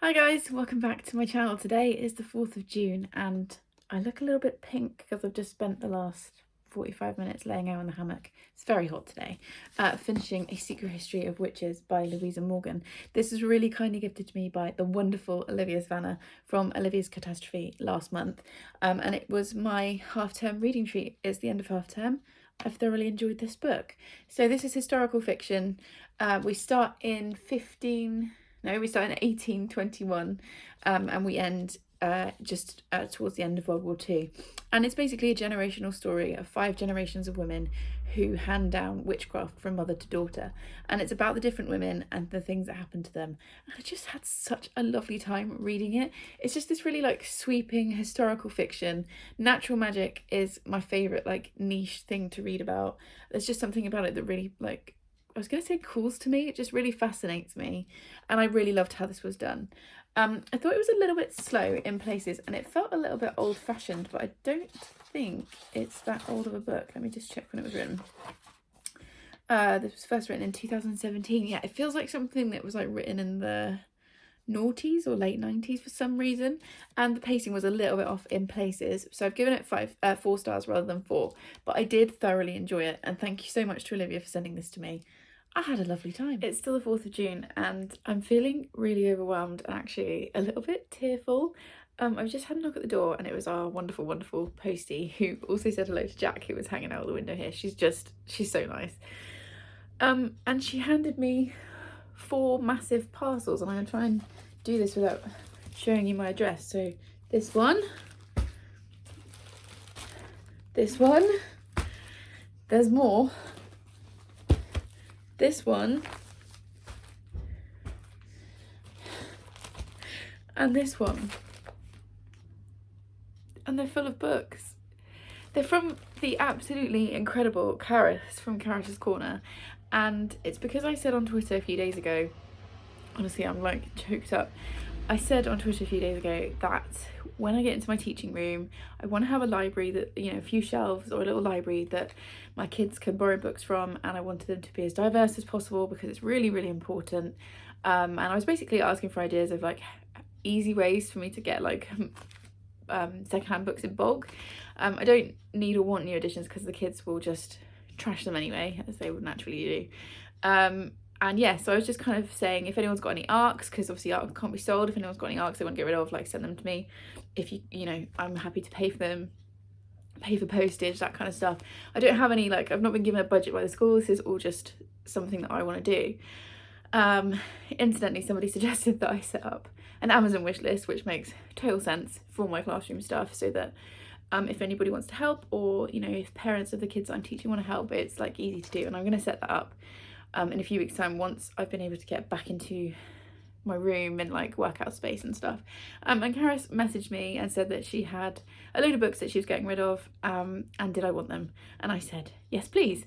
Hi guys, welcome back to my channel. Today is the 4th of June and I look a little bit pink because I've just spent the last 45 minutes laying out in the hammock. It's very hot today. Finishing A Secret History of Witches by Louisa Morgan. This was really kindly gifted to me by the wonderful Olivia Savannah from Olivia's Catastrophe last month. And it was my half-term reading treat. It's the end of half-term. I've thoroughly enjoyed this book. So this is historical fiction. We start in 1821 and we end just towards the end of World War II. And it's basically a generational story of 5 generations of women who hand down witchcraft from mother to daughter. And it's about the different women and the things that happen to them. And I just had such a lovely time reading it. It's just this really like sweeping historical fiction. Natural magic is my favourite like niche thing to read about. There's just something about it that really like, I was going to say calls to me, it just really fascinates me, and I really loved how this was done. I thought it was a little bit slow in places and it felt a little bit old-fashioned, but I don't think it's that old of a book. Let me just check when it was written. This was first written in 2017. Yeah, it feels like something that was like written in the noughties or late 90s for some reason, and the pacing was a little bit off in places, so I've given it 4 stars rather than 4, but I did thoroughly enjoy it, and thank you so much to Olivia for sending this to me. I had a lovely time. It's still the 4th of June and I'm feeling really overwhelmed and actually a little bit tearful. I've just had a knock at the door and it was our wonderful postie, who also said hello to Jack, who was hanging out the window here. She's so nice. And she handed me 4 massive parcels, and I'm gonna try and do this without showing you my address. So this one, there's more, this one, and this one, and they're full of books. They're from the absolutely incredible Karis from Karis's Corner, and it's because I said on Twitter a few days ago, honestly I'm like choked up, I said on Twitter a few days ago that when I get into my teaching room I want to have a library that, you know, a few shelves or a little library that my kids can borrow books from, and I wanted them to be as diverse as possible because it's really important. And I was basically asking for ideas of like easy ways for me to get like secondhand books in bulk. I don't need or want new editions because the kids will just trash them anyway, as they would naturally do. And yeah, so I was just kind of saying if anyone's got any ARCs, because obviously ARCs can't be sold, if anyone's got any ARCs they want to get rid of, like send them to me. If you know, I'm happy to pay for them, pay for postage, that kind of stuff. I don't have any, like, I've not been given a budget by the school, this is all just something that I want to do. Incidentally, somebody suggested that I set up an Amazon wish list, which makes total sense for all my classroom stuff, so that if anybody wants to help, or you know, if parents of the kids that I'm teaching want to help, it's like easy to do, and I'm going to set that up in a few weeks time once I've been able to get back into my room and like workout space and stuff. And Karis messaged me and said that she had a load of books that she was getting rid of, and did I want them, and I said yes please,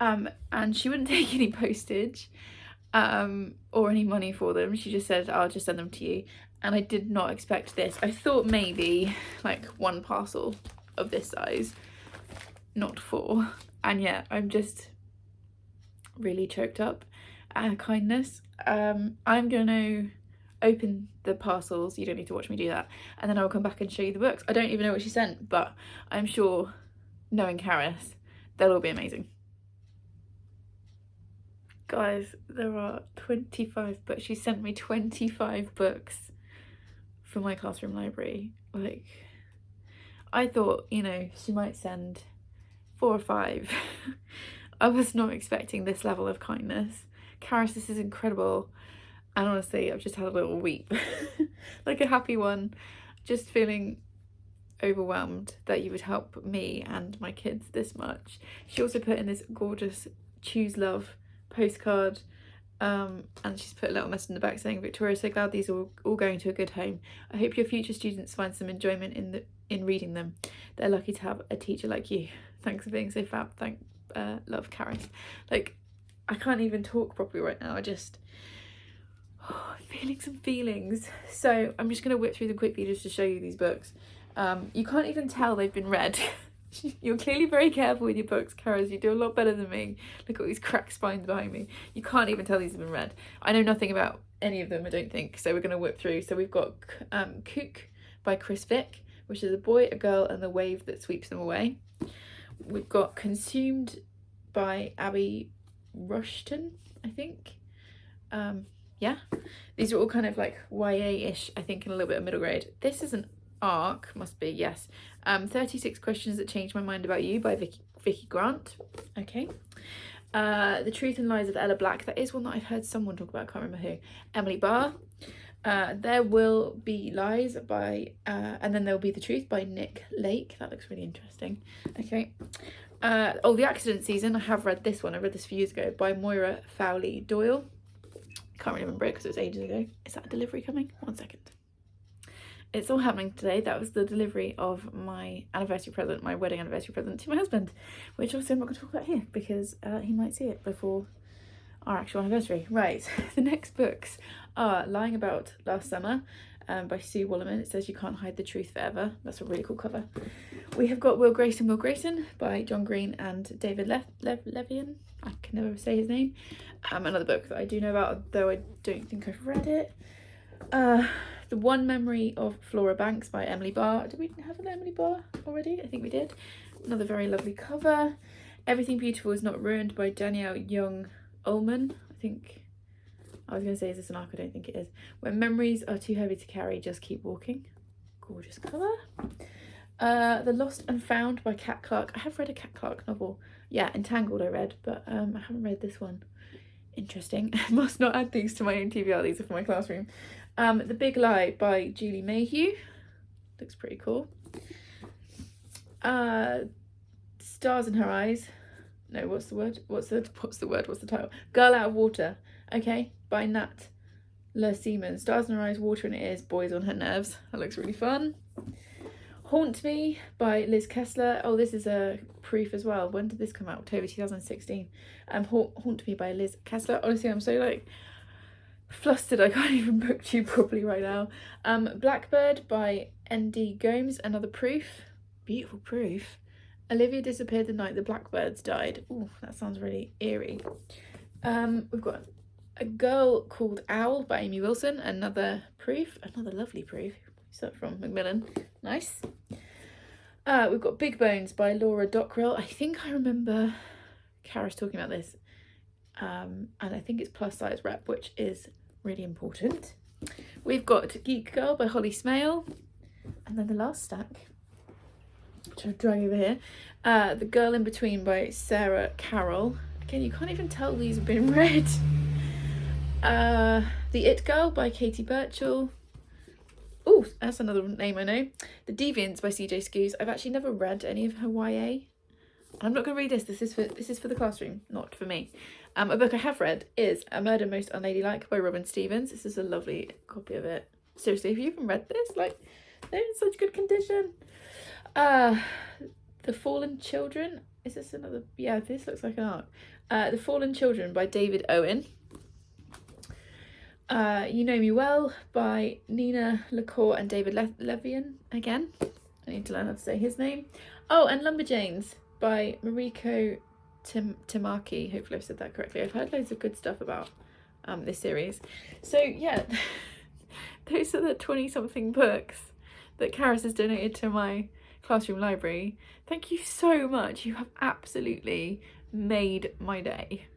and she wouldn't take any postage or any money for them. She just said I'll just send them to you, and I did not expect this. I thought maybe like 1 parcel of this size, not 4, and yeah, I'm just really choked up at her kindness. I'm gonna open the parcels, you don't need to watch me do that, and then I'll come back and show you the books. I don't even know what she sent, but I'm sure, knowing Karis, they'll all be amazing. Guys, there are 25 books. She sent me 25 books for my classroom library. Like, I thought, you know, she might send 4 or 5. I was not expecting this level of kindness. Karis, this is incredible. And honestly, I've just had a little weep. Like a happy one. Just feeling overwhelmed that you would help me and my kids this much. She also put in this gorgeous Choose Love postcard, and she's put a little message in the back saying, Victoria, so glad these are all going to a good home. I hope your future students find some enjoyment in reading them. They're lucky to have a teacher like you. Thanks for being so fab. Love, Karis. Like, I can't even talk properly right now. I'm feeling some feelings. So I'm just going to whip through them quickly just to show you these books. You can't even tell they've been read. You're clearly very careful with your books, Karis. You do a lot better than me. Look at all these cracked spines behind me. You can't even tell these have been read. I know nothing about any of them, I don't think, so we're going to whip through. So we've got Kook by Chris Vick, which is a boy, a girl, and the wave that sweeps them away. We've got Consumed by Abby Rushton, I think. Yeah, these are all kind of like YA-ish, I think, and a little bit of middle grade. This is an arc, must be, yes. 36 Questions That Changed My Mind About You by Vicky Grant. Okay. The Truth and Lies of Ella Black. That is one that I've heard someone talk about, I can't remember who. Emily Barr. There Will Be Lies by, and then There Will Be the Truth by Nick Lake. That looks really interesting. Okay. Oh, The Accident Season. I have read this one. I read this a few years ago by Moira Fowley Doyle. Can't really remember it because it was ages ago. Is that a delivery coming? 1 second. It's all happening today. That was the delivery of my anniversary present, my wedding anniversary present to my husband, which obviously I'm not going to talk about here because he might see it before our actual anniversary. Right, the next books are Lying About Last Summer by Sue Wollerman. It says You Can't Hide the Truth Forever. That's a really cool cover. We have got Will Grayson, Will Grayson by John Green and David Levian. I can never say his name. Another book that I do know about, though I don't think I've read it. The One Memory of Flora Banks by Emily Barr. Did we have an Emily Barr already? I think we did. Another very lovely cover. Everything Beautiful Is Not Ruined by Danielle Young Ullman. I think, I was going to say, is this an arc? I don't think it is. When Memories Are Too Heavy to Carry, Just Keep Walking. Gorgeous cover. The Lost and Found by Kat Clark. I have read a Kat Clark novel. Yeah, Entangled I read, but I haven't read this one. Interesting. I must not add things to my own TBR. These are for my classroom. The Big Lie by Julie Mayhew. Looks pretty cool. Stars in Her Eyes. No, what's the word? What's the title? Girl Out of Water. Okay, by Nat Le Seaman. Stars in Her Eyes, Water in Her Ears, Boys on Her Nerves. That looks really fun. Haunt Me by Liz Kessler. Oh, this is a proof as well. When did this come out? October 2016. Haunt Me by Liz Kessler. Honestly, I'm so like flustered I can't even booktube properly right now. Blackbird by N.D. Gomes. Another proof. Beautiful proof. Olivia Disappeared the Night the Blackbirds Died. Ooh, that sounds really eerie. We've got A Girl Called Owl by Amy Wilson. Another proof. Another lovely proof. Who's that from? Macmillan. Nice. We've got Big Bones by Laura Dockrell. I think I remember Karis talking about this. And I think it's plus size rep, which is really important. We've got Geek Girl by Holly Smale. And then the last stack, which I'm drawing over here. The Girl in Between by Sarah Carroll. Again, you can't even tell these have been read. The It Girl by Katie Birchall. Oh, that's another name I know. The Deviants by CJ Skews. I've actually never read any of her YA. I'm not going to read this. This is for the classroom, not for me. A book I have read is A Murder Most Unladylike by Robin Stevens. This is a lovely copy of it. Seriously, have you even read this? Like, they're in such good condition. The Fallen Children. Is this another? Yeah, this looks like an arc. The Fallen Children by David Owen. You Know Me Well by Nina LaCour and David Levian. Again, I need to learn how to say his name. Oh, and Lumberjanes by Mariko Tamaki. Hopefully I've said that correctly. I've heard loads of good stuff about this series. So yeah, those are the 20-something books that Karis has donated to my classroom library. Thank you so much. You have absolutely made my day.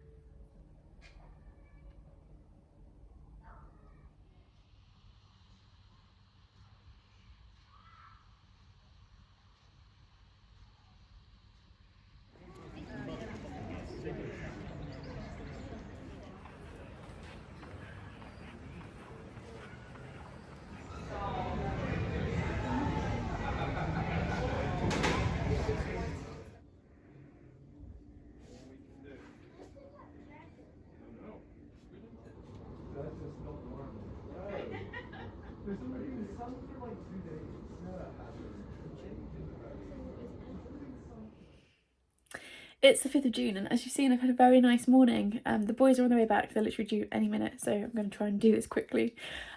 It's the 5th of June, and as you've seen, I've had a very nice morning. The boys are on their way back. They're literally due any minute, so I'm going to try and do this quickly.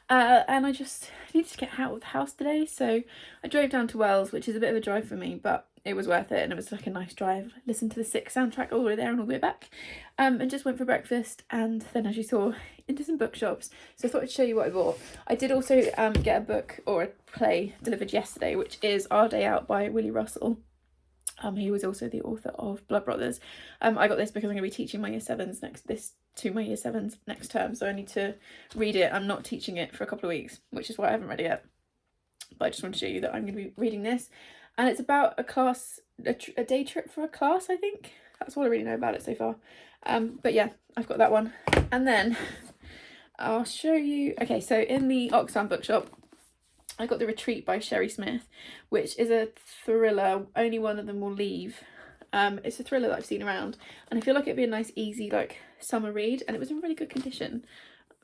And I just needed to get out of the house today, so I drove down to Wells, which is a bit of a drive for me, but it was worth it, and it was like a nice drive. Listened to the Six soundtrack all the way there and all the way back, and just went for breakfast, and then, as you saw, into some bookshops. So I thought I'd show you what I bought. I did also get a book or a play delivered yesterday, which is Our Day Out by Willie Russell. He was also the author of Blood Brothers. I got this because I'm going to be teaching my year 7s next term, so I need to read it. I'm not teaching it for a couple of weeks, which is why I haven't read it yet. But I just want to show you that I'm going to be reading this. And it's about a class, a day trip for a class, I think. That's all I really know about it so far. But yeah, I've got that one. And then I'll show you. Okay, so in the Oxfam bookshop, I got The Retreat by Sherry Smith, which is a thriller. Only one of them will leave. It's a thriller that I've seen around, and I feel like it'd be a nice, easy, like, summer read, and it was in really good condition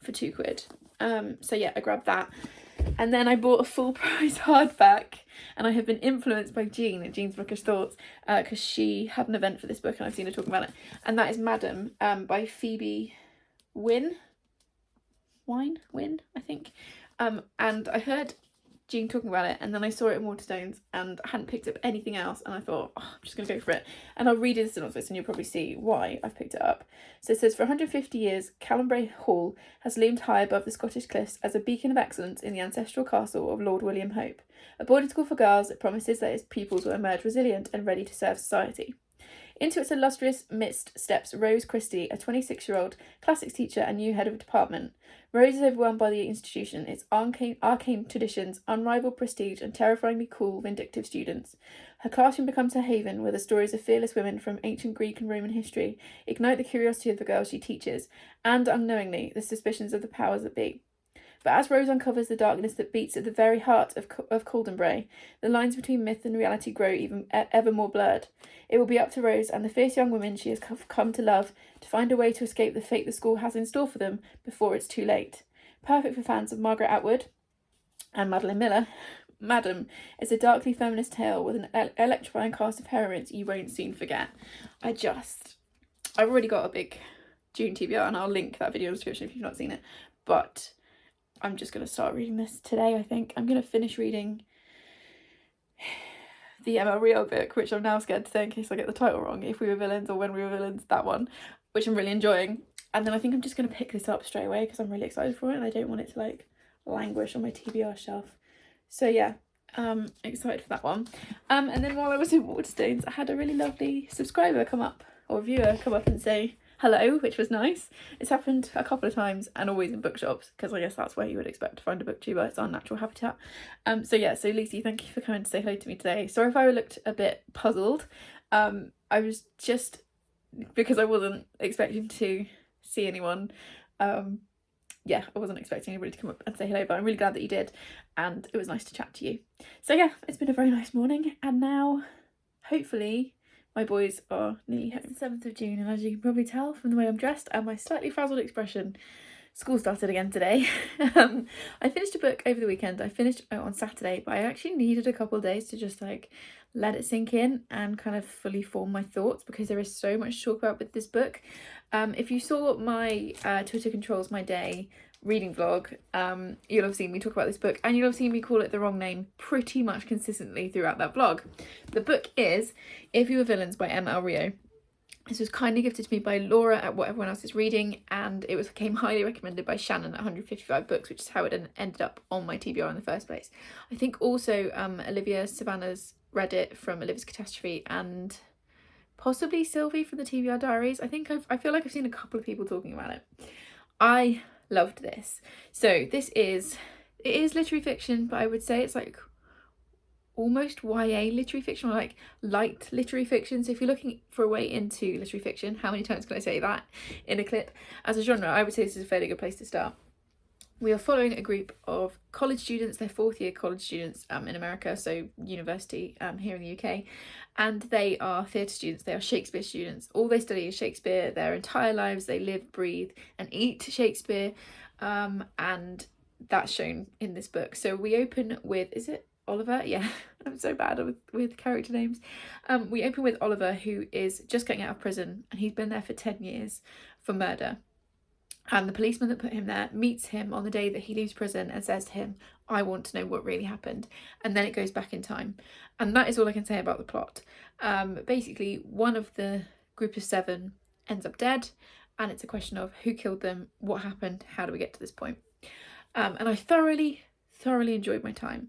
for £2. So yeah, I grabbed that. And then I bought a full price hardback, and I have been influenced by Jean at Jean's Bookish Thoughts, because she had an event for this book and I've seen her talking about it, and that is Madam by Phoebe Wynne, I think. And I heard Jean talking about it, and then I saw it in Waterstones, and I hadn't picked up anything else, and I thought, oh, I'm just going to go for it. And I'll read the synopsis and you'll probably see why I've picked it up. So it says, for 150 years, Callambray Hall has loomed high above the Scottish cliffs as a beacon of excellence in the ancestral castle of Lord William Hope, a boarding school for girls that promises that its pupils will emerge resilient and ready to serve society. Into its illustrious midst steps Rose Christie, a 26-year-old classics teacher and new head of a department. Rose is overwhelmed by the institution, its arcane traditions, unrivaled prestige, and terrifyingly cool, vindictive students. Her classroom becomes her haven, where the stories of fearless women from ancient Greek and Roman history ignite the curiosity of the girls she teaches, and, unknowingly, the suspicions of the powers that be. But as Rose uncovers the darkness that beats at the very heart of Caldenbray, the lines between myth and reality grow even ever more blurred. It will be up to Rose and the fierce young women she has come to love to find a way to escape the fate the school has in store for them before it's too late. Perfect for fans of Margaret Atwood and Madeline Miller, Madam is a darkly feminist tale with an electrifying cast of heroines you won't soon forget. I've already got a big June TBR, and I'll link that video in the description if you've not seen it, but I'm just going to start reading this today, I think. I'm going to finish reading the ML Rio book, which I'm now scared to say in case I get the title wrong, If We Were Villains or When We Were Villains, that one, which I'm really enjoying. And then I think I'm just going to pick this up straight away because I'm really excited for it, and I don't want it to, like, languish on my TBR shelf. So yeah, excited for that one. And then while I was in Waterstones, I had a really lovely subscriber come up, or viewer come up and say hello, which was nice. It's happened a couple of times, and always in bookshops, because I guess that's where you would expect to find a booktuber. It's our natural habitat. So Lucy, thank you for coming to say hello to me today. Sorry if I looked a bit puzzled. I was just, because I wasn't expecting to see anyone. I wasn't expecting anybody to come up and say hello, but I'm really glad that you did, and it was nice to chat to you. So yeah, it's been a very nice morning, and now hopefully my boys are nearly home. It's the 7th of June, and as you can probably tell from the way I'm dressed and my slightly frazzled expression, school started again today. I finished a book over the weekend. I finished it on Saturday, but I actually needed a couple of days to just like let it sink in and kind of fully form my thoughts, because there is so much to talk about with this book. If you saw my Twitter Controls My Day reading vlog, you'll have seen me talk about this book, and you'll have seen me call it the wrong name pretty much consistently throughout that vlog. The book is If You Were Villains by M.L. Rio. This was kindly gifted to me by Laura at What Everyone Else Is Reading, and it came highly recommended by Shannon at 155 Books, which is how it ended up on my TBR in the first place. I think also Olivia Savannah's read it from Olivia's Catastrophe, and possibly Sylvie from the TBR Diaries. I feel like I've seen a couple of people talking about it. I loved this. So it is literary fiction, but I would say it's like almost YA literary fiction, or like light literary fiction. So if you're looking for a way into literary fiction, how many times can I say that in a clip? As a genre, I would say this is a fairly good place to start. We are following a group of college students. They're 4th year college students in America, so university here in the UK, and they are theatre students. They are Shakespeare students. All they study is Shakespeare. Their entire lives they live, breathe and eat Shakespeare, and that's shown in this book. So we open with, is it Oliver? Yeah, I'm so bad with character names. We open with Oliver, who is just getting out of prison, and he's been there for 10 years for murder. And the policeman that put him there meets him on the day that he leaves prison and says to him, I want to know what really happened. And then it goes back in time. And that is all I can say about the plot. Basically, one of the group of 7 ends up dead, and it's a question of who killed them, what happened, how do we get to this point. And I thoroughly enjoyed my time.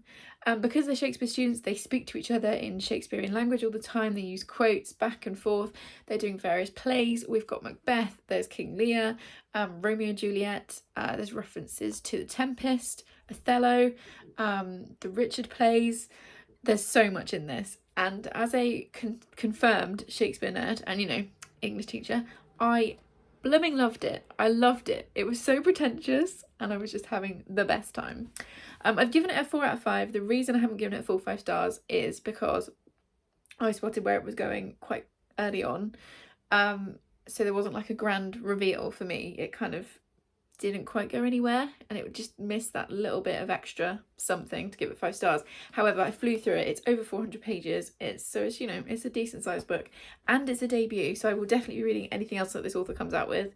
Because they're Shakespeare students, they speak to each other in Shakespearean language all the time. They use quotes back and forth. They're doing various plays. We've got Macbeth, there's King Lear, Romeo and Juliet, there's references to The Tempest, Othello, the Richard plays. There's so much in this. And as a confirmed Shakespeare nerd and, you know, English teacher, I blooming loved it. I loved it. It was so pretentious and I was just having the best time. I've given it a 4 out of 5. The reason I haven't given it a full 5 stars is because I spotted where it was going quite early on. So there wasn't like a grand reveal for me. It kind of didn't quite go anywhere and it would just miss that little bit of extra something to give it 5 stars. However, I flew through it. It's over 400 pages. It's, you know, it's a decent sized book and it's a debut. So I will definitely be reading anything else that this author comes out with.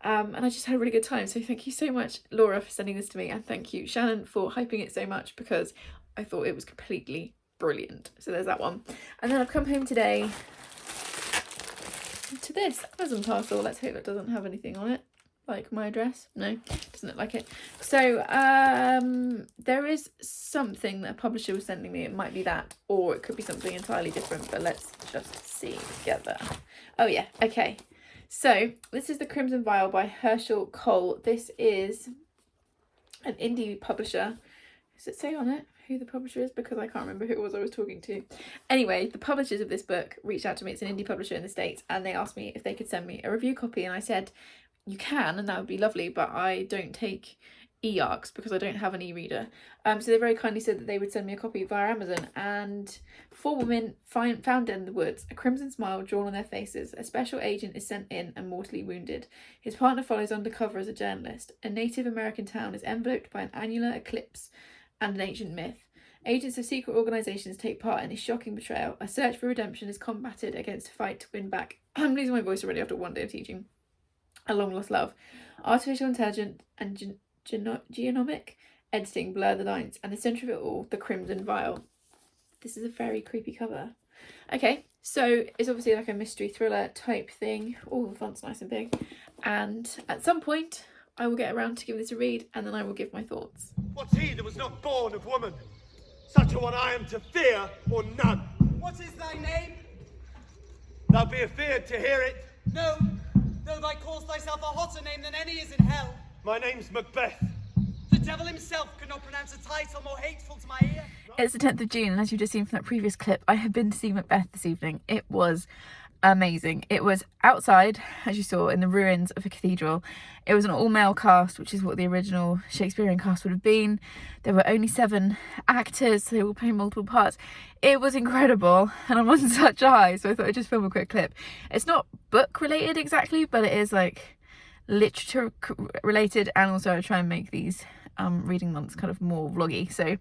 And I just had a really good time. So thank you so much, Laura, for sending this to me. And thank you, Shannon, for hyping it so much because I thought it was completely brilliant. So there's that one. And then I've come home today to this Amazon parcel. Let's hope it doesn't have anything on it. Like my address. No, doesn't look like it. So there is something that a publisher was sending me. It might be that, or it could be something entirely different, but let's just see together. Oh yeah, okay. So this is The Crimson Vial by Herschel Cole. This is an indie publisher. Does it say on it who the publisher is? Because I can't remember who it was I was talking to. Anyway, the publishers of this book reached out to me. It's an indie publisher in the States, and they asked me if they could send me a review copy, and I said, you can, and that would be lovely, but I don't take e-arcs because I don't have an e-reader. So they very kindly said that they would send me a copy via Amazon. And 4 women found dead in the woods, a crimson smile drawn on their faces. A special agent is sent in and mortally wounded. His partner follows undercover as a journalist. A Native American town is enveloped by an annular eclipse and an ancient myth. Agents of secret organisations take part in a shocking betrayal. A search for redemption is combated against a fight to win back. I'm losing my voice already after 1 day of teaching. A long lost love. Artificial intelligence and genomic editing blur the lines, and the centre of it all, the Crimson Vial. This is a very creepy cover. Okay, so it's obviously like a mystery thriller type thing. Oh, the font's nice and big. And at some point, I will get around to giving this a read, and then I will give my thoughts. What's he that was not born of woman? Such a one I am to fear or none. What is thy name? Thou be afeard to hear it. No, though thou callest thyself a hotter name than any is in hell. My name's Macbeth. The devil himself could not pronounce a title more hateful to my ear. It's the 10th of June, and as you've just seen from that previous clip, I have been to see Macbeth this evening. It was amazing. It was outside, as you saw, in the ruins of a cathedral. It was an all-male cast, which is what the original Shakespearean cast would have been. There were only 7 actors, so they were playing multiple parts. It was incredible, and I'm on such a high, so I thought I'd just film a quick clip. It's not book related exactly, but it is like literature related, and also I try and make these reading months kind of more vloggy. So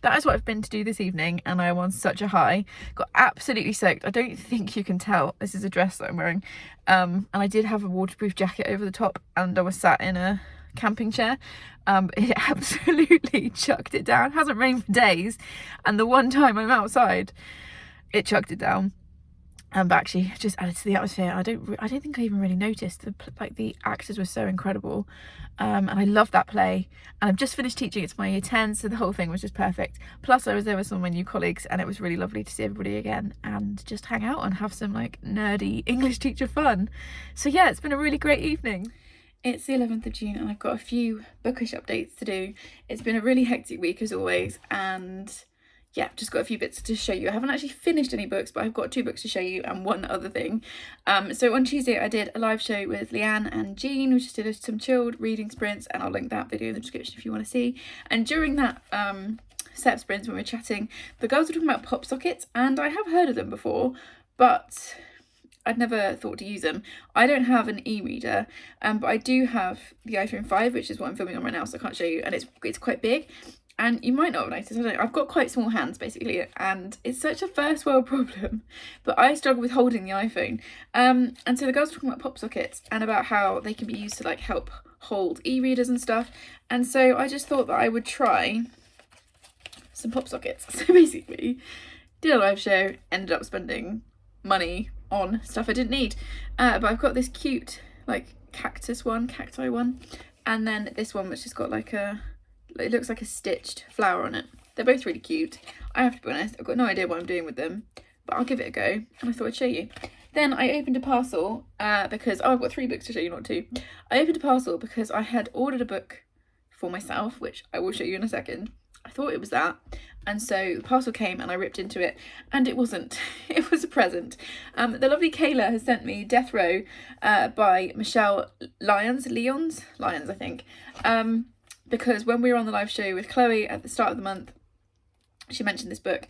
that is what I've been to do this evening, and I am on such a high. Got absolutely soaked. I don't think you can tell this is a dress that I'm wearing, and I did have a waterproof jacket over the top, and I was sat in a camping chair. It absolutely chucked it down. It hasn't rained for days, and the one time I'm outside it chucked it down. But actually just added to the atmosphere. I don't think I even really noticed. The actors were so incredible, and I love that play. And I've just finished teaching it to my year 10, so the whole thing was just perfect. Plus I was there with some of my new colleagues, and it was really lovely to see everybody again and just hang out and have some like nerdy English teacher fun. So yeah, it's been a really great evening. It's the 11th of June and I've got a few bookish updates to do. It's been a really hectic week as always, and yeah, just got a few bits to show you. I haven't actually finished any books, but I've got 2 books to show you and one other thing. So on Tuesday I did a live show with Leanne and Jean. We just did some chilled reading sprints, and I'll link that video in the description if you want to see. And during that set of sprints when we were chatting, the girls were talking about pop sockets, and I have heard of them before, but I'd never thought to use them. I don't have an e-reader, but I do have the iPhone 5, which is what I'm filming on right now, so I can't show you, and it's quite big. And you might not have noticed, I don't know, I've got quite small hands basically, and it's such a first world problem, but I struggle with holding the iPhone. And so the girls were talking about pop sockets and about how they can be used to like help hold e-readers and stuff, and so I just thought that I would try some pop sockets. So basically did a live show, ended up spending money on stuff I didn't need, but I've got this cute like cacti one, and then this one which has got like it looks like a stitched flower on it. They're both really cute. I have to be honest, I've got no idea what I'm doing with them, but I'll give it a go, and I thought I'd show you. Then I opened a parcel because I've got 3 books to show you, not 2. I opened a parcel because I had ordered a book for myself, which I will show you in a second. I thought it was that, and so the parcel came and I ripped into it, and it wasn't. It was a present. The lovely Kayla has sent me Death Row by Michelle Lyons, I think, because when we were on the live show with Chloe at the start of the month, she mentioned this book.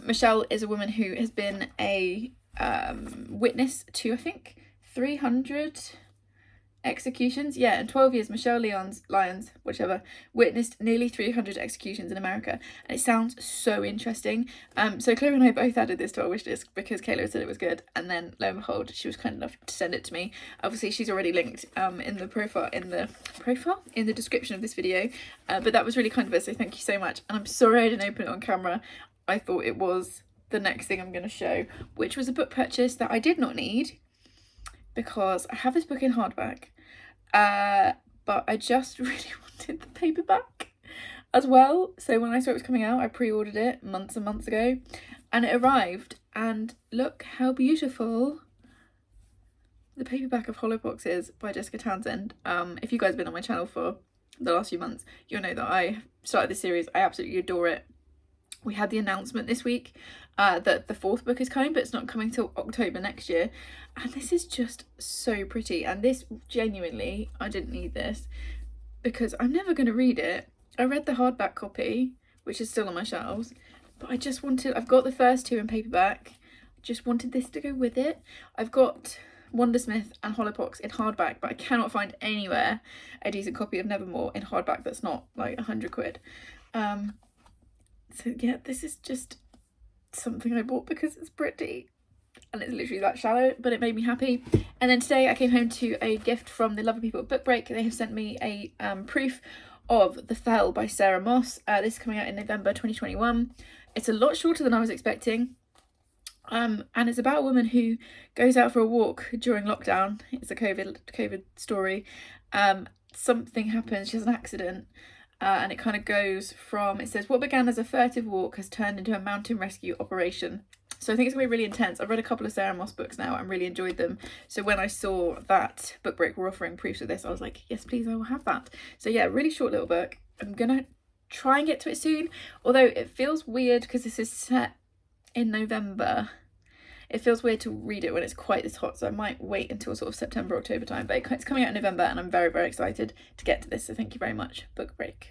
Michelle is a woman who has been a witness to, I think, 300 executions. Yeah, in 12 years, Michelle Lyons, whichever, witnessed nearly 300 executions in America, and it sounds so interesting. So Chloe and I both added this to our wish list because Kayla said it was good, and then lo and behold, she was kind enough to send it to me. Obviously, she's already linked in the description of this video, but that was really kind of her, so thank you so much. And I'm sorry I didn't open it on camera. I thought it was the next thing I'm going to show, which was a book purchase that I did not need because I have this book in hardback, but I just really wanted the paperback as well. So when I saw it was coming out, I pre-ordered it months and months ago, and it arrived, and look how beautiful the paperback of Hollowpox is by Jessica Townsend. If you guys have been on my channel for the last few months, you'll know that I started this series. I absolutely adore it. We had the announcement this week that the 4th book is coming, but it's not coming till October next year, and this is just so pretty. And this, genuinely, I didn't need this because I'm never going to read it. I read the hardback copy, which is still on my shelves, but I just wanted, I've got the first 2 in paperback, just wanted this to go with it. I've got Wondersmith and Hollowpox in hardback, but I cannot find anywhere a decent copy of Nevermore in hardback that's not like 100 quid. So yeah, this is just something I bought because it's pretty, and it's literally that shallow, but it made me happy. And then today I came home to a gift from the lovely people at Book Break. They have sent me a proof of The Fell by Sarah Moss. This is coming out in November 2021. It's a lot shorter than I was expecting, and it's about a woman who goes out for a walk during lockdown. It's a COVID story. Something happens, she has an accident, and it kind of goes from, it says, what began as a furtive walk has turned into a mountain rescue operation. So I think it's going to be really intense. I've read a couple of Sarah Moss books now and really enjoyed them. So when I saw that Book Break were offering proofs of this, I was like, yes, please, I will have that. So yeah, really short little book. I'm going to try and get to it soon. Although it feels weird because this is set in November. It feels weird to read it when it's quite this hot. So I might wait until sort of September, October time. But it's coming out in November, and I'm very, very excited to get to this. So thank you very much, Book Break.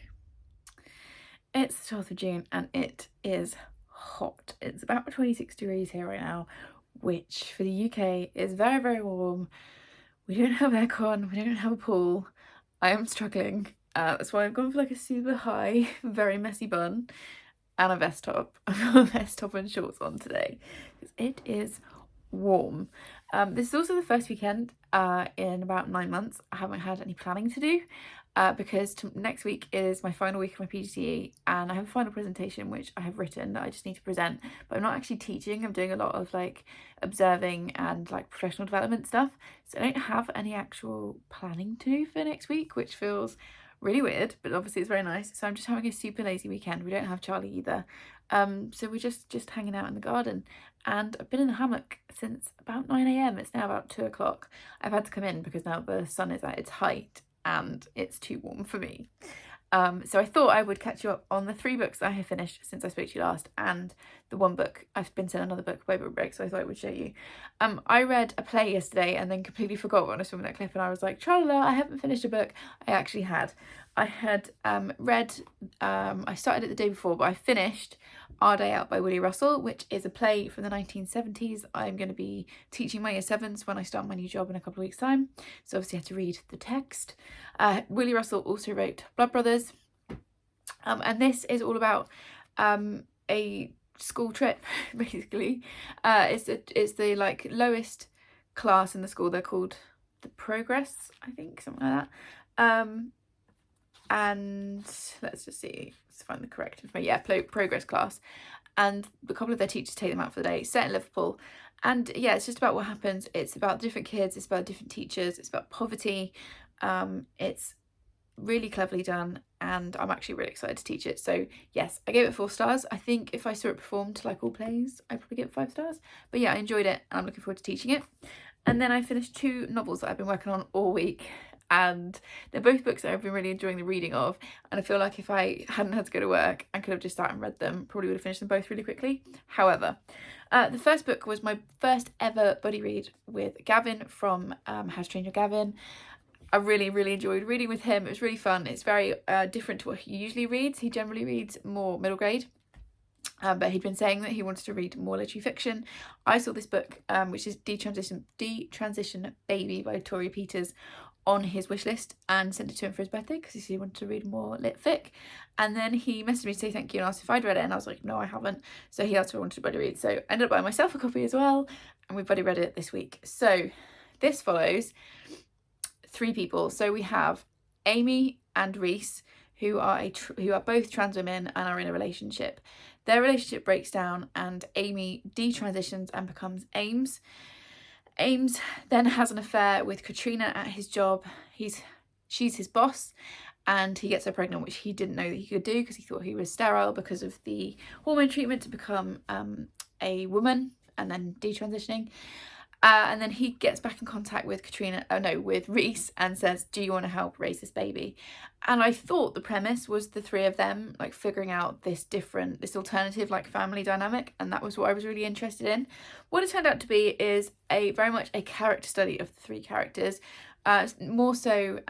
It's the 12th of June and it is hot. It's about 26 degrees here right now, which for the UK is very, very warm. We don't have aircon, we don't have a pool. I am struggling. That's why I've gone for like a super high, very messy bun and a vest top. I've got a vest top and shorts on today because it is warm. This is also the first weekend in about 9 months I haven't had any planning to do. Because next week is my final week of my PGCE, and I have a final presentation which I have written that I just need to present, but I'm not actually teaching. I'm doing a lot of like observing and like professional development stuff, so I don't have any actual planning to do for next week, which feels really weird, but obviously it's very nice. So I'm just having a super lazy weekend. We don't have Charlie either, so we're just hanging out in the garden, and I've been in the hammock since about 9 AM. It's now about 2 o'clock. I've had to come in because now the sun is at its height and it's too warm for me. So I thought I would catch you up on the 3 books that I have finished since I spoke to you last, and the 1 book I've been sent another book by Book Break, so I thought I would show you. I read a play yesterday and then completely forgot when I saw that clip, and I was like, tra-la-la, I haven't finished a book. I actually had. I had read, I started it the day before, but I finished Our Day Out by Willie Russell, which is a play from the 1970s. I'm going to be teaching my year 7s when I start my new job in a couple of weeks' time, so obviously I had to read the text. Willie Russell also wrote Blood Brothers, and this is all about a school trip, basically. It's the like lowest class in the school. They're called the Progress, I think, something like that. And let's just see, let's find the correct information. Yeah, progress class. And a couple of their teachers take them out for the day, set in Liverpool. And yeah, it's just about what happens. It's about different kids, it's about different teachers, it's about poverty. It's really cleverly done, and I'm actually really excited to teach it. So yes, I gave it 4 stars. I think if I saw it performed like all plays, I'd probably give it 5 stars. But yeah, I enjoyed it and I'm looking forward to teaching it. And then I finished 2 novels that I've been working on all week, and they're both books that I've been really enjoying the reading of, and I feel like if I hadn't had to go to work and could have just sat and read them, probably would have finished them both really quickly. However, the first book was my first ever buddy read with Gavin from How to Train Your Gavin. I really enjoyed reading with him. It was really fun. It's very different to what he usually reads. He generally reads more middle grade. But he'd been saying that he wanted to read more literary fiction. I saw this book, which is Detransition Baby by Tori Peters, on his wish list and sent it to him for his birthday because he said he wanted to read more lit fic. And then he messaged me to say thank you and asked if I'd read it, and I was like, no, I haven't. So he asked if I wanted to buddy read. So I ended up buying myself a copy as well, and we buddy read it this week. So this follows 3 people. So we have Amy and Reese, who are both trans women and are in a relationship. Their relationship breaks down and Amy detransitions and becomes Ames. Ames then has an affair with Katrina at his job. She's his boss, and he gets her pregnant, which he didn't know that he could do because he thought he was sterile because of the hormone treatment to become a woman and then detransitioning. And then he gets back in contact with with Reese and says, do you want to help raise this baby? And I thought the premise was the 3 of them like figuring out this alternative like family dynamic, and that was what I was really interested in. What it turned out to be is very much a character study of the 3 characters, more so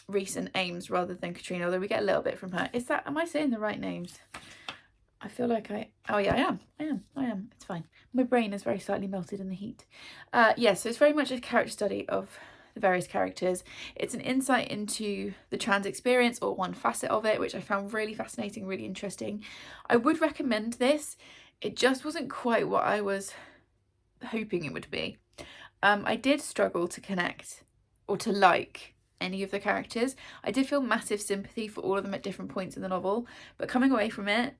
Reese and Ames rather than Katrina, although we get a little bit from her. Am I saying the right names? I feel like oh yeah, I am. It's fine. My brain is very slightly melted in the heat. Yes, so it's very much a character study of the various characters. It's an insight into the trans experience, or one facet of it, which I found really fascinating, really interesting. I would recommend this. It just wasn't quite what I was hoping it would be. I did struggle to connect or to like any of the characters. I did feel massive sympathy for all of them at different points in the novel, but coming away from it,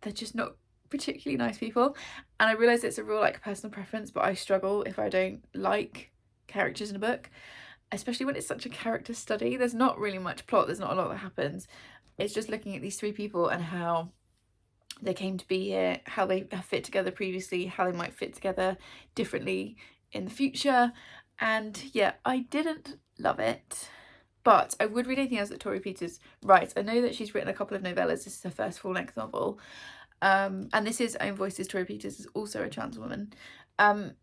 they're just not particularly nice people. And I realise it's a real like personal preference, but I struggle if I don't like characters in a book, especially when it's such a character study. There's not really much plot, there's not a lot that happens. It's just looking at these 3 people and how they came to be here, how they have fit together previously, how they might fit together differently in the future. And yeah, I didn't love it, but I would read anything else that Tori Peters writes. I know that she's written a couple of novellas. This is her first full-length novel. And this is Own Voices. Tori Peters is also a trans woman. And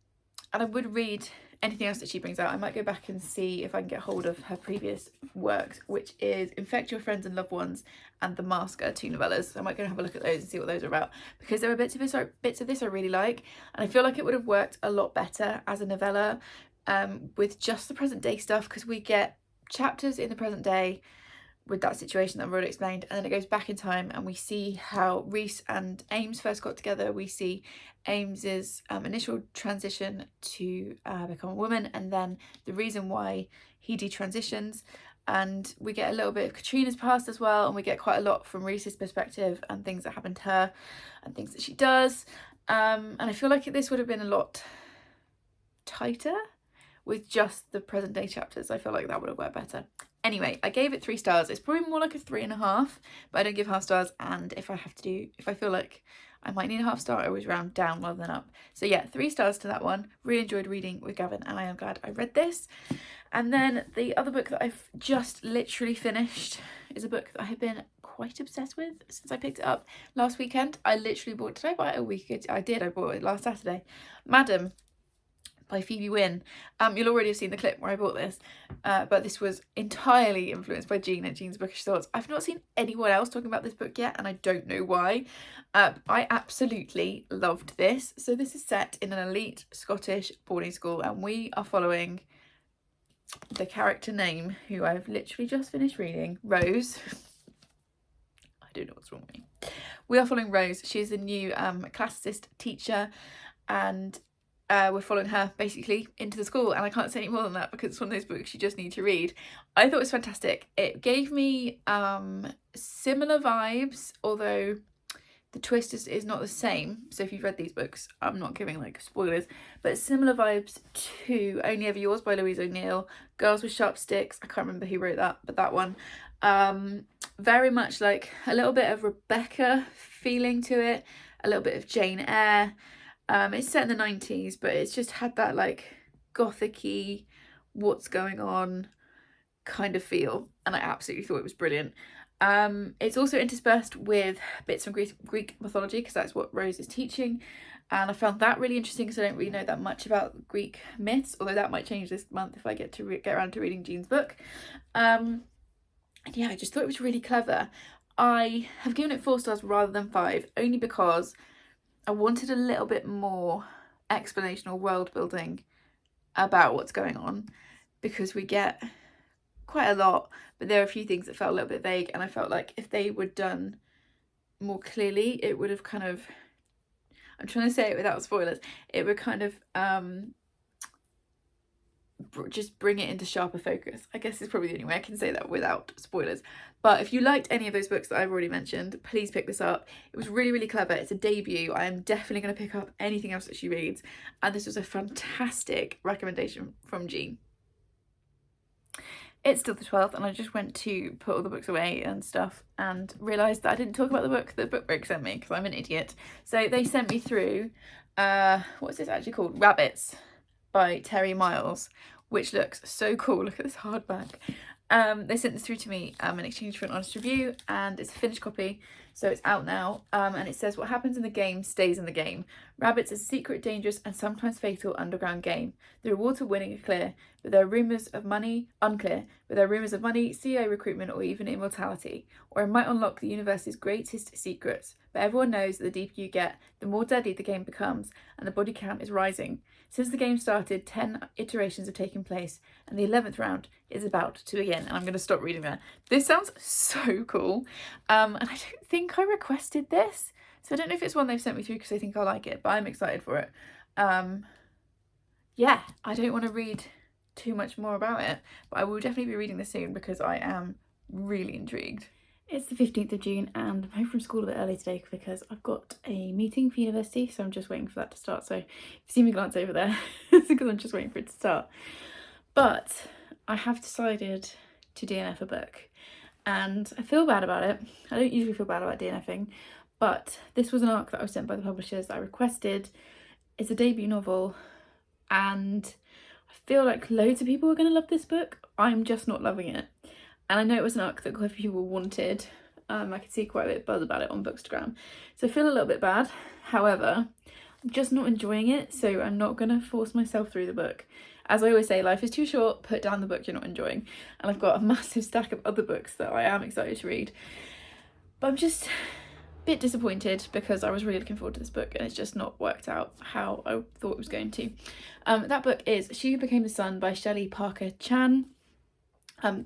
I would read anything else that she brings out. I might go back and see if I can get hold of her previous works, which is Infect Your Friends and Loved Ones and The Mask are 2 novellas. So I might go and have a look at those and see what those are about, because there are bits of this I really like, and I feel like it would have worked a lot better as a novella with just the present day stuff, because we get chapters in the present day with that situation that I've already explained, and then it goes back in time and we see how Reese and Ames first got together. We see Ames's initial transition to become a woman, and then the reason why he detransitions, and we get a little bit of Katrina's past as well, and we get quite a lot from Reese's perspective and things that happen to her and things that she does. And I feel like this would have been a lot tighter with just the present day chapters. I feel like that would have worked better. Anyway, I gave it 3 stars. It's probably more like a 3.5, but I don't give half stars. And if I feel like I might need a half star, I always round down rather than up. So yeah, 3 stars to that one. Really enjoyed reading with Gavin, and I am glad I read this. And then the other book that I've just literally finished is a book that I have been quite obsessed with since I picked it up last weekend. I literally bought, did I buy it a week ago? I did, I bought it last Saturday. Madam by Phoebe Wynne. You'll already have seen the clip where I bought this, but this was entirely influenced by Jean at Jean's Bookish Thoughts. I've not seen anyone else talking about this book yet, and I don't know why. I absolutely loved this. So this is set in an elite Scottish boarding school, and we are following the character name, who I've literally just finished reading, Rose. I don't know what's wrong with me. We are following Rose. She's a new classicist teacher, and we're following her basically into the school, and I can't say any more than that because it's one of those books you just need to read. I thought it was fantastic. It gave me similar vibes, although the twist is not the same. So if you've read these books, I'm not giving like spoilers, but similar vibes to Only Ever Yours by Louise O'Neill, Girls with Sharp Sticks, I can't remember who wrote that, but that one. Very much like a little bit of Rebecca feeling to it, a little bit of Jane Eyre. It's set in the 90s, but it's just had that like gothic-y, what's going on kind of feel, and I absolutely thought it was brilliant. It's also interspersed with bits from Greek mythology, because that's what Rose is teaching, and I found that really interesting because I don't really know that much about Greek myths, although that might change this month if I get to get around to reading Jean's book. And yeah, I just thought it was really clever. I have given it 4 stars rather than 5, only because I wanted a little bit more explanation or world building about what's going on, because we get quite a lot, but there are a few things that felt a little bit vague, and I felt like if they were done more clearly, it would have kind of, I'm trying to say it without spoilers, it would kind of just bring it into sharper focus. I guess is probably the only way I can say that without spoilers. But if you liked any of those books that I've already mentioned, please pick this up. It was really, really clever. It's a debut. I am definitely going to pick up anything else that she reads, and this was a fantastic recommendation from Jean. It's still the 12th, and I just went to put all the books away and stuff and realised that I didn't talk about the book that Book Break sent me, because I'm an idiot. So they sent me through, what's this actually called? Rabbits by Terry Miles, which looks so cool. Look at this hardback. They sent this through to me in exchange for an honest review, and it's a finished copy, so it's out now. And it says, what happens in the game stays in the game. Rabbits is a secret, dangerous, and sometimes fatal underground game. The rewards for winning are clear, but there are rumours of money, unclear, but there are rumours of money, CEO recruitment, or even immortality. Or it might unlock the universe's greatest secrets. But everyone knows that the deeper you get, the more deadly the game becomes, and the body count is rising. Since the game started, 10 iterations have taken place, and the 11th round is about to begin. And I'm going to stop reading there. This sounds so cool. And I don't think I requested this, so I don't know if it's one they've sent me through because I think I like it, but I'm excited for it. Yeah, I don't want to read too much more about it, but I will definitely be reading this soon because I am really intrigued. It's the 15th of June, and I'm home from school a bit early today because I've got a meeting for university, so I'm just waiting for that to start. So if you see me glance over there, it's because I'm just waiting for it to start. But I have decided to DNF a book, and I feel bad about it. I don't usually feel bad about DNFing, but this was an ARC that I was sent by the publishers that I requested. It's a debut novel, and I feel like loads of people are going to love this book. I'm just not loving it. And I know it was an ARC that quite a few people wanted. I could see quite a bit of buzz about it on Bookstagram. So I feel a little bit bad. However, I'm just not enjoying it, so I'm not going to force myself through the book. As I always say, life is too short, put down the book you're not enjoying. And I've got a massive stack of other books that I am excited to read. But I'm just a bit disappointed because I was really looking forward to this book, and it's just not worked out how I thought it was going to. That book is She Who Became the Sun by Shelley Parker Chan.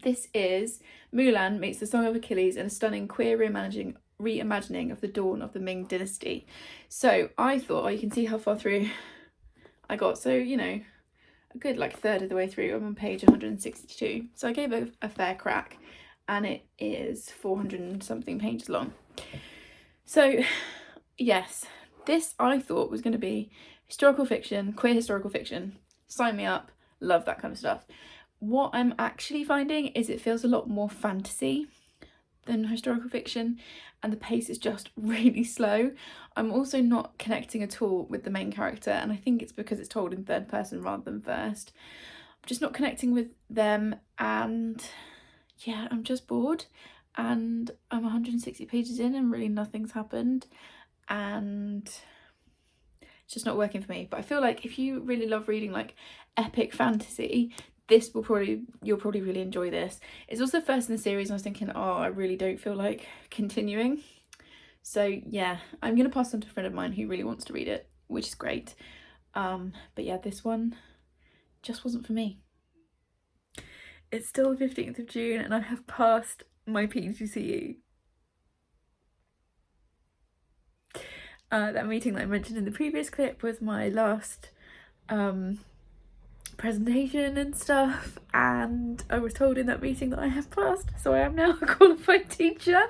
This is Mulan meets the Song of Achilles in a stunning queer reimagining of the dawn of the Ming dynasty. So I thought, you can see how far through I got. So, you know, a good like third of the way through. I'm on page 162. So I gave it a fair crack, and it is 400 and something pages long. So yes, this I thought was going to be historical fiction, queer historical fiction. Sign me up. Love that kind of stuff. What I'm actually finding is it feels a lot more fantasy than historical fiction, and the pace is just really slow. I'm also not connecting at all with the main character, and I think it's because it's told in third person rather than first. I'm just not connecting with them, and yeah, I'm just bored, and I'm 160 pages in and really nothing's happened, and it's just not working for me. But I feel like if you really love reading like epic fantasy, you'll probably really enjoy this. It's also the first in the series, and I was thinking, oh, I really don't feel like continuing. So yeah, I'm gonna pass on to a friend of mine who really wants to read it, which is great. But yeah, this one just wasn't for me. It's still the 15th of June, and I have passed my PGCE. That meeting that I mentioned in the previous clip was my last presentation and stuff, and I was told in that meeting that I have passed, so I am now a qualified teacher.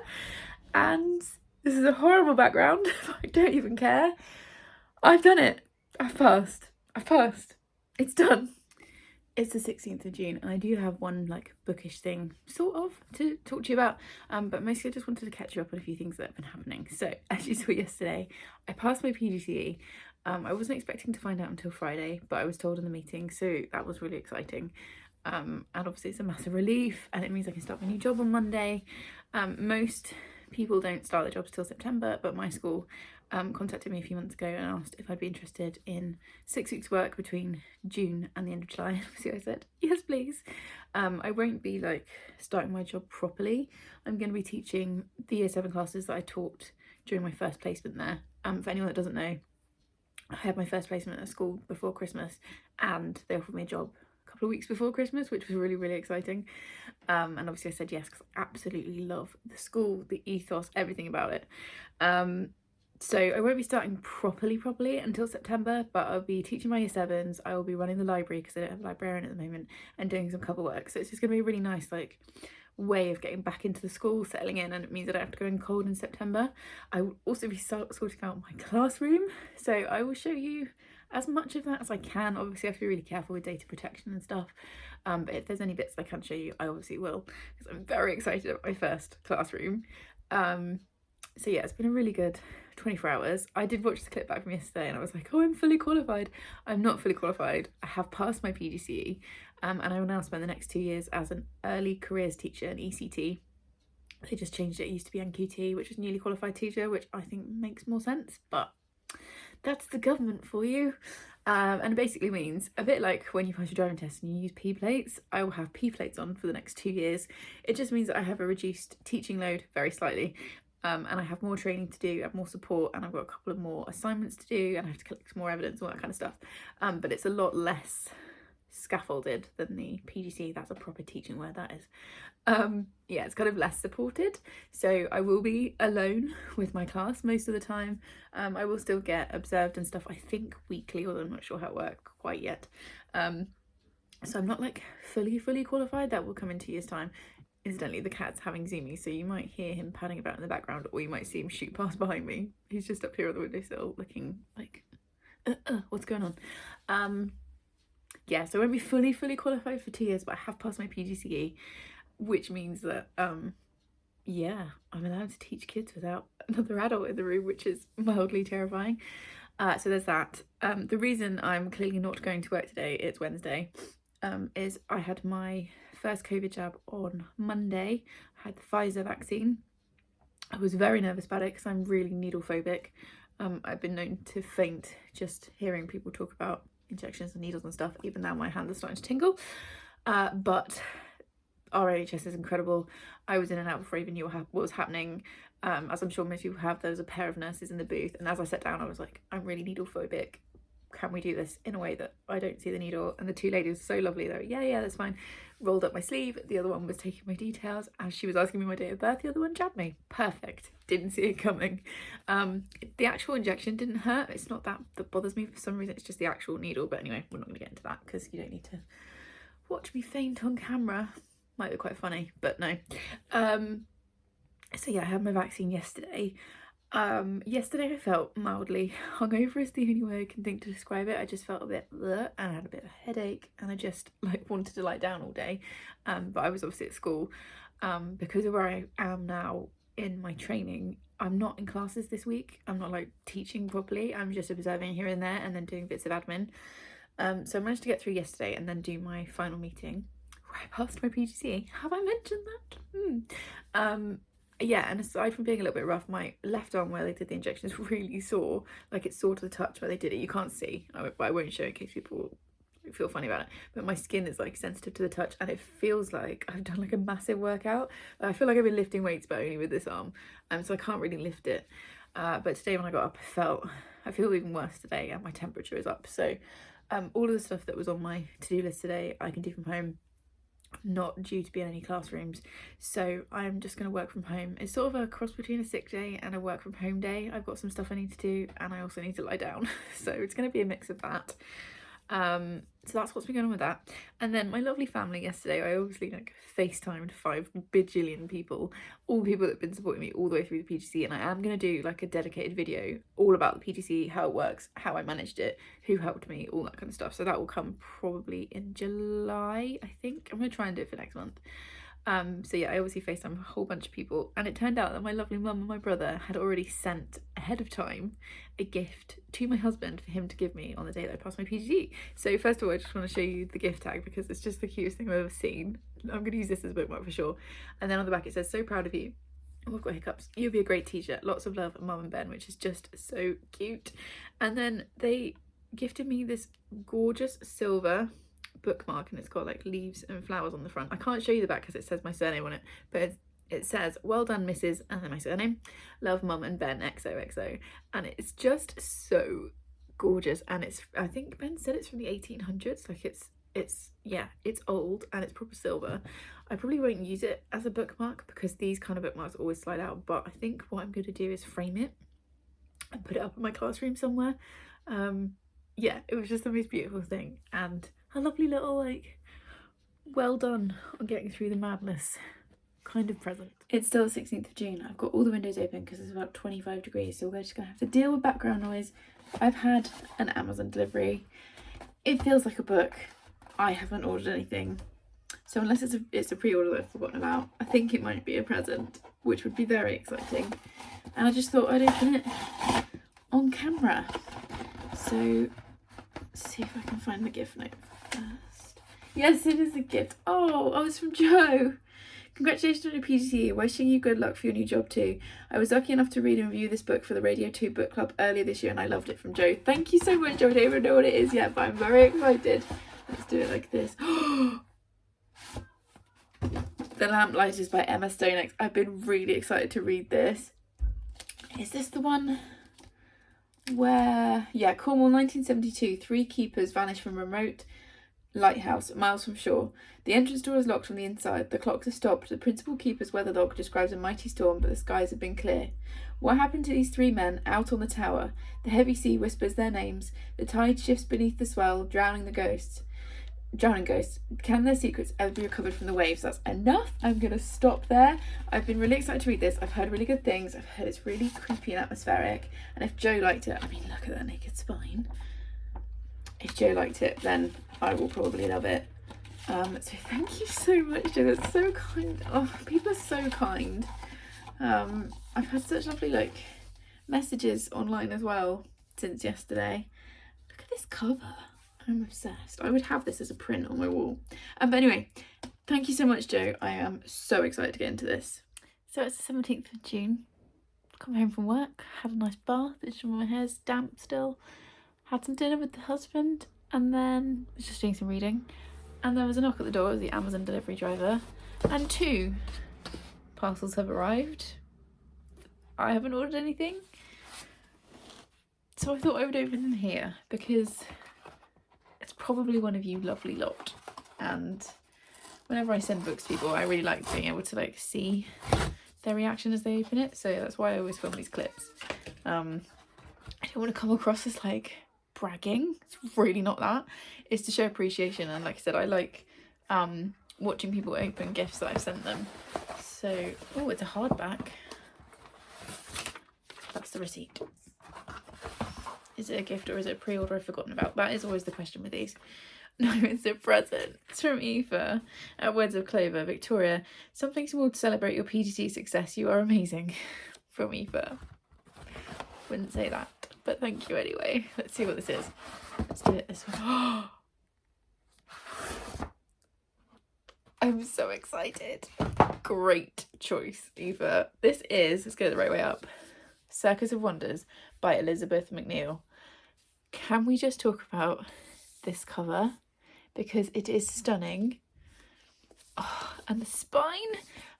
And this is a horrible background, but I don't even care. I've done it. I've passed. It's done. It's the 16th of June, and I do have one like bookish thing sort of to talk to you about, but mostly I just wanted to catch you up on a few things that have been happening. So as you saw yesterday, I passed my PGCE. I wasn't expecting to find out until Friday, but I was told in the meeting, so that was really exciting. And obviously it's a massive relief, and it means I can start my new job on Monday. Most people don't start their jobs till September, but my school contacted me a few months ago and asked if I'd be interested in 6 weeks work between June and the end of July. So I said, yes, please. I won't be like starting my job properly. I'm going to be teaching the year 7 classes that I taught during my first placement there. For anyone that doesn't know, I had my first placement at school before Christmas, and they offered me a job a couple of weeks before Christmas, which was really, really exciting. And obviously I said yes because I absolutely love the school, the ethos, everything about it. So I won't be starting properly until September, but I'll be teaching my year 7s. I will be running the library because I don't have a librarian at the moment, and doing some cover work. So it's just going to be a really nice like way of getting back into the school, settling in, and it means I don't have to go in cold in September. I will also be sorting out my classroom, so I will show you as much of that as I can. Obviously I have to be really careful with data protection and stuff, but if there's any bits I can show you, I obviously will, because I'm very excited about my first classroom. So yeah, it's been a really good 24 hours. I did watch the clip back from yesterday and I was like, oh, I'm fully qualified. I'm not fully qualified. I have passed my PGCE, and I will now spend the next 2 years as an early careers teacher, an ECT. They just changed it. It used to be NQT, which is newly qualified teacher, which I think makes more sense, but that's the government for you. And it basically means, a bit like when you pass your driving test and you use P plates, I will have P plates on for the next 2 years. It just means that I have a reduced teaching load very slightly. And I have more training to do, I have more support, and I've got a couple of more assignments to do, and I have to collect more evidence, all that kind of stuff. But it's a lot less scaffolded than the PGC. That's a proper teaching word, that is. Yeah, it's kind of less supported. So I will be alone with my class most of the time. I will still get observed and stuff, I think weekly, although I'm not sure how it works quite yet. So I'm not like fully qualified. That will come in 2 years' time. Incidentally, the cat's having zoomies, so you might hear him padding about in the background, or you might see him shoot past behind me. He's just up here on the windowsill looking like, what's going on? Yeah, so I won't be fully qualified for 2 years, but I have passed my PGCE, which means that, yeah, I'm allowed to teach kids without another adult in the room, which is mildly terrifying. So there's that. The reason I'm clearly not going to work today, it's Wednesday, is I had my first COVID jab on Monday. I had the Pfizer vaccine. I was very nervous about it because I'm really needle phobic. I've been known to faint just hearing people talk about injections and needles and stuff. Even now my hands are starting to tingle. But our NHS is incredible. I was in and out before I even knew what was happening. As I'm sure most people have, there was a pair of nurses in the booth, and as I sat down I was like, I'm really needle phobic. Can we do this in a way that I don't see the needle? And the two ladies were so lovely. They were, yeah, that's fine. Rolled up my sleeve. The other one was taking my details. As she was asking me my date of birth, the other one jabbed me. Perfect. Didn't see it coming. The actual injection didn't hurt. It's not that bothers me for some reason. It's just the actual needle. But anyway, we're not going to get into that because you don't need to watch me faint on camera. Might be quite funny, but no. So yeah, I had my vaccine yesterday. Yesterday I felt mildly hungover is the only way I can think to describe it. I just felt a bit bleh, and I had a bit of a headache, and I just like wanted to lie down all day. But I was obviously at school. Because of where I am now in my training, I'm not in classes this week. I'm not like teaching properly. I'm just observing here and there and then doing bits of admin. So I managed to get through yesterday and then do my final meeting where I passed my PGCE. Have I mentioned that? Yeah, and aside from being a little bit rough, my left arm where they did the injection is really sore. Like it's sore to the touch where they did it. You can't see, but I won't show in case people feel funny about it. But my skin is like sensitive to the touch, and it feels like I've done like a massive workout. I feel like I've been lifting weights, but only with this arm, so I can't really lift it. But today when I got up, I feel even worse today, and my temperature is up. So all of the stuff that was on my to-do list today, I can do from home. Not due to be in any classrooms, so I'm just going to work from home. It's sort of a cross between a sick day and a work from home day. I've got some stuff I need to do, and I also need to lie down, so it's going to be a mix of that. So that's what's been going on with that. And then my lovely family yesterday, I obviously like FaceTimed 5 bajillion people, all the people that have been supporting me all the way through the PGC, and I am going to do like a dedicated video all about the PGC, how it works, how I managed it, who helped me, all that kind of stuff. So that will come probably in July, I think. I'm going to try and do it for next month. So yeah, I obviously FaceTimed a whole bunch of people, and it turned out that my lovely mum and my brother had already sent ahead of time a gift to my husband for him to give me on the day that I passed my PGC. So first of all, I just want to show you the gift tag because it's just the cutest thing I've ever seen. I'm going to use this as a bookmark for sure. And then on the back it says, "So proud of you." Oh, I've got hiccups. "You'll be a great teacher. Lots of love, Mum and Ben," which is just so cute. And then they gifted me this gorgeous silver bookmark, and it's got like leaves and flowers on the front. I can't show you the back because it says my surname on it, but it says, "Well done, Mrs." and then my surname, "Love, Mum and Ben, XOXO." And it's just so gorgeous, and it's, I think Ben said it's from the 1800s, like it's yeah, it's old and it's proper silver. I probably won't use it as a bookmark because these kind of bookmarks always slide out, but I think what I'm going to do is frame it and put it up in my classroom somewhere. Yeah, it was just the most beautiful thing, and a lovely little like well done on getting through the madness kind of present. It's still the 16th of June. I've got all the windows open because it's about 25 degrees, so we're just gonna have to deal with background noise. I've had an Amazon delivery. It feels like a book. I haven't ordered anything, so unless it's a pre-order that I've forgotten about, I think it might be a present, which would be very exciting. And I just thought I'd open it on camera. So see if I can find the gift note first. Yes, it is a gift. Oh, it's from Joe. "Congratulations on your PGC. Wishing you good luck for your new job too. I was lucky enough to read and review this book for the Radio 2 book club earlier this year and I loved it." From Joe. Thank you so much, Joe. I don't even know what it is yet, but I'm very excited. Let's do it like this. The Lamplight is by Emma Stonex. I've been really excited to read this. Is this the one where, yeah, Cornwall 1972, 3 keepers vanish from remote lighthouse miles from shore. The entrance door is locked from the inside. The clocks are stopped. The principal keeper's weather log describes a mighty storm, but the skies have been clear. What happened to these 3 men out on the tower? The heavy sea whispers their names. The tide shifts beneath the swell, drowning ghosts. Can their secrets ever be recovered from the waves? That's enough. I'm gonna stop there. I've been really excited to read this. I've heard really good things. I've heard it's really creepy and atmospheric, and if Joe liked it, I mean, look at that naked spine. If Joe liked it, then I will probably love it. So thank you so much, Joe. That's so kind. Oh, people are so kind. I've had such lovely messages online as well since yesterday. Look at this cover. I'm obsessed. I would have this as a print on my wall. But anyway, thank you so much, Joe. I am so excited to get into this. So it's the 17th of June. Come home from work, had a nice bath, my hair's damp still. Had some dinner with the husband, and then was just doing some reading. And there was a knock at the door. It was the Amazon delivery driver, and 2 parcels have arrived. I haven't ordered anything, so I thought I would open them here because it's probably one of you lovely lot. And whenever I send books to people, I really like being able to see their reaction as they open it. So that's why I always film these clips. I don't want to come across as bragging. It's really not that. It's to show appreciation, and like I said, I like watching people open gifts that I've sent them. So, oh, it's a hardback. That's the receipt. Is it a gift or is it a pre-order I've forgotten about? That is always the question with these. No, it's a present. It's from Eva at Words of Clover. Victoria, something small to celebrate your PGC success. You are amazing. From Eva. Wouldn't say that, but thank you anyway. Let's see what this is. Let's do it this way. I'm so excited. Great choice, Eva. This is, let's get it the right way up, Circus of Wonders by Elizabeth McNeil. Can we just talk about this cover? Because it is stunning. Oh, and the spine.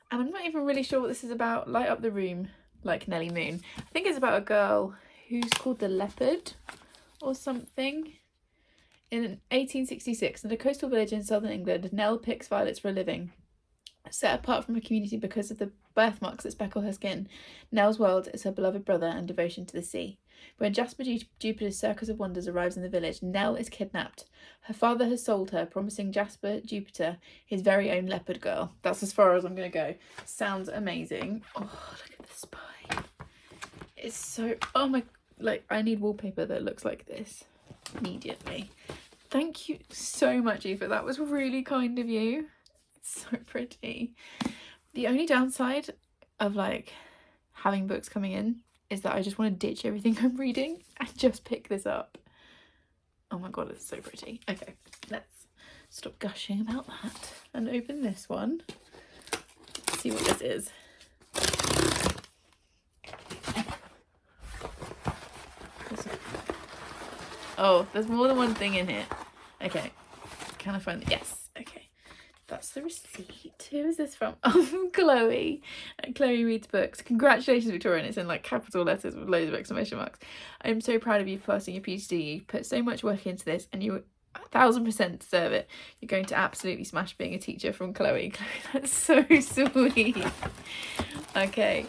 And I'm not even really sure what this is about. Light up the room like Nellie Moon. I think it's about a girl who's called the Leopard or something. In 1866, in a coastal village in southern England, Nell picks violets for a living. Set apart from her community because of the birthmarks that speckle her skin. Nell's world is her beloved brother and devotion to the sea. When Jasper Jupiter's Circus of Wonders arrives in the village, Nell is kidnapped. Her father has sold her, promising Jasper Jupiter his very own leopard girl. That's as far as I'm going to go. Sounds amazing. Oh, look at the spine. It's so... Oh my... Like, I need wallpaper that looks like this immediately. Thank you so much, Eva. That was really kind of you. It's so pretty. The only downside of, like, having books coming in is that I just want to ditch everything I'm reading and just pick this up. Oh my god, it's so pretty. Okay, let's stop gushing about that and open this one. Let's see what this is. Oh, there's more than one thing in here. Okay, can I find it? Yes, okay. That's the receipt. Who is this from? Oh, from Chloe. Chloe Reads Books. Congratulations, Victoria. And it's in like capital letters with loads of exclamation marks. I'm so proud of you for passing your PhD. You put so much work into this and you 1000% deserve it. You're going to absolutely smash being a teacher, from Chloe. Chloe, that's so sweet. Okay.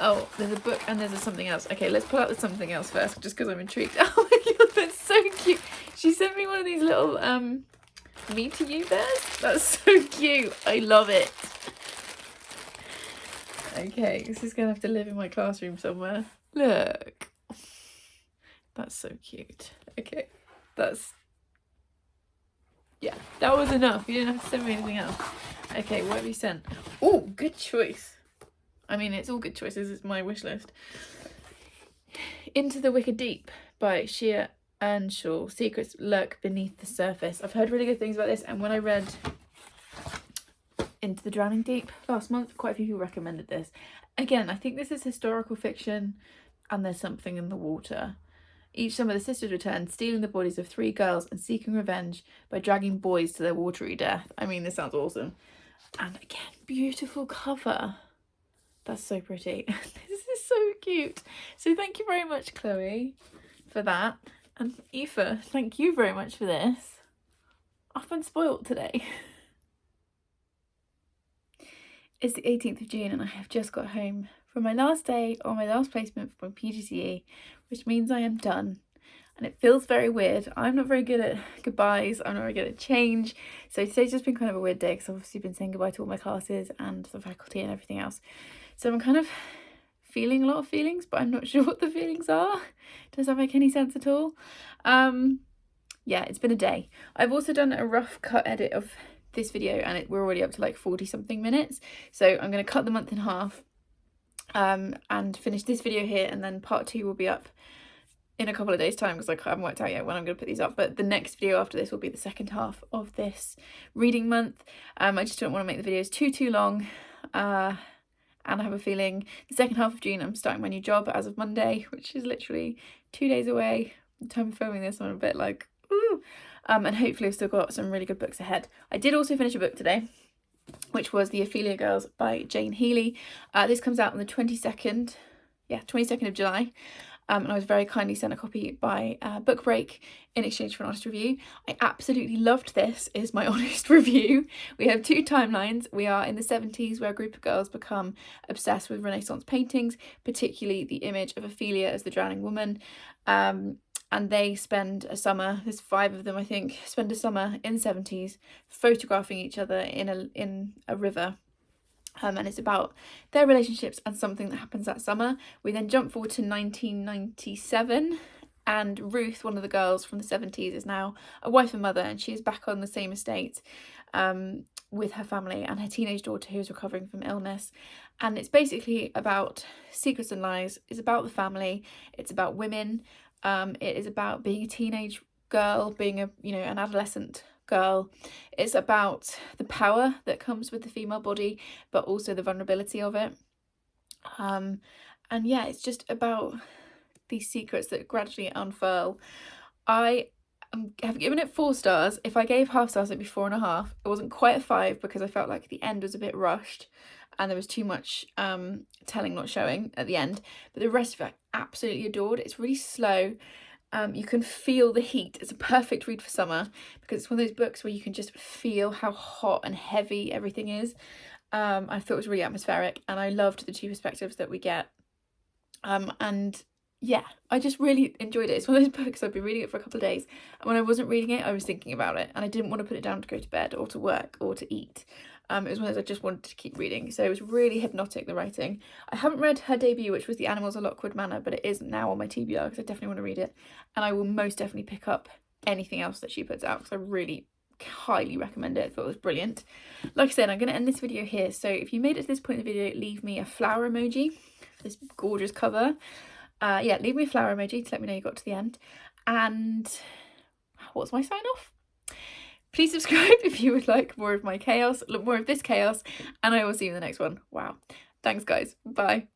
Oh, there's a book and there's something else. Okay, let's pull out the something else first, just because I'm intrigued. Oh my god, that's so cute. She sent me one of these little me to you bears. That's so cute. I love it. Okay, this is gonna have to live in my classroom somewhere. Look, that's so cute. Okay, yeah, that was enough. You didn't have to send me anything else. Okay, what have you sent? Oh, good choice. I mean, it's all good choices. It's my wish list. Into the Wicked Deep by Shia Earnshaw. Secrets lurk beneath the surface. I've heard really good things about this, and when I read Into the Drowning Deep last month, quite a few people recommended this. Again, I think this is historical fiction, and there's something in the water. Each summer the sisters return, stealing the bodies of 3 girls and seeking revenge by dragging boys to their watery death. I mean, this sounds awesome. And again, beautiful cover. That's so pretty. This is so cute. So thank you very much, Chloe, for that. And Aoife, thank you very much for this. I've been spoilt today. It's the 18th of June and I have just got home from my last day on my last placement for my PGCE, which means I am done. And it feels very weird. I'm not very good at goodbyes. I'm not very good at change. So today's just been kind of a weird day because I've obviously been saying goodbye to all my classes and the faculty and everything else. So I'm kind of feeling a lot of feelings, but I'm not sure what the feelings are. Does that make any sense at all? Yeah, it's been a day. I've also done a rough cut edit of this video and we're already up to like 40 something minutes. So I'm going to cut the month in half and finish this video here, and then part 2 will be up in a couple of days time because I haven't worked out yet when I'm going to put these up, but the next video after this will be the second half of this reading month. I just don't want to make the videos too long, and I have a feeling the second half of June I'm starting my new job as of Monday, which is literally 2 days away. The time of filming this, I'm a bit like, ooh. And hopefully I've still got some really good books ahead. I did also finish a book today, which was The Ophelia Girls by Jane Healey. This comes out on the 22nd of July. And I was very kindly sent a copy by Book Break in exchange for an honest review. I absolutely loved this, is my honest review. We have 2 timelines. We are in the 70s, where a group of girls become obsessed with Renaissance paintings, particularly the image of Ophelia as the drowning woman. And they spend a summer, there's 5 of them I think, spend a summer in the 70s photographing each other in a river. And it's about their relationships and something that happens that summer. We then jump forward to 1997, and Ruth, one of the girls from the 70s, is now a wife and mother, and she is back on the same estate with her family and her teenage daughter who is recovering from illness. And it's basically about secrets and lies. It's about the family. It's about women. It is about being a teenage girl, being an adolescent girl. It's about the power that comes with the female body, but also the vulnerability of it. And yeah, it's just about these secrets that gradually unfurl. I have given it 4 stars. If I gave half stars, it'd be 4.5. It wasn't quite a 5 because I felt like the end was a bit rushed and there was too much telling, not showing at the end. But the rest of it I absolutely adored. It's really slow. You can feel the heat. It's a perfect read for summer because it's one of those books where you can just feel how hot and heavy everything is. I thought it was really atmospheric, and I loved the two perspectives that we get. And yeah, I just really enjoyed it. It's one of those books I've been reading it for a couple of days, and when I wasn't reading it I was thinking about it, and I didn't want to put it down to go to bed or to work or to eat. It was one of those I just wanted to keep reading, so it was really hypnotic, the writing. I haven't read her debut, which was The Animals of Lockwood Manor, but it is now on my TBR because I definitely want to read it, and I will most definitely pick up anything else that she puts out because I really highly recommend it. I thought it was brilliant. Like I said, I'm going to end this video here, so if you made it to this point in the video, leave me a flower emoji for this gorgeous cover. Yeah, leave me a flower emoji to let me know you got to the end. And what's my sign off? Please subscribe if you would like more of my chaos, more of this chaos, and I will see you in the next one. Wow. Thanks guys. Bye.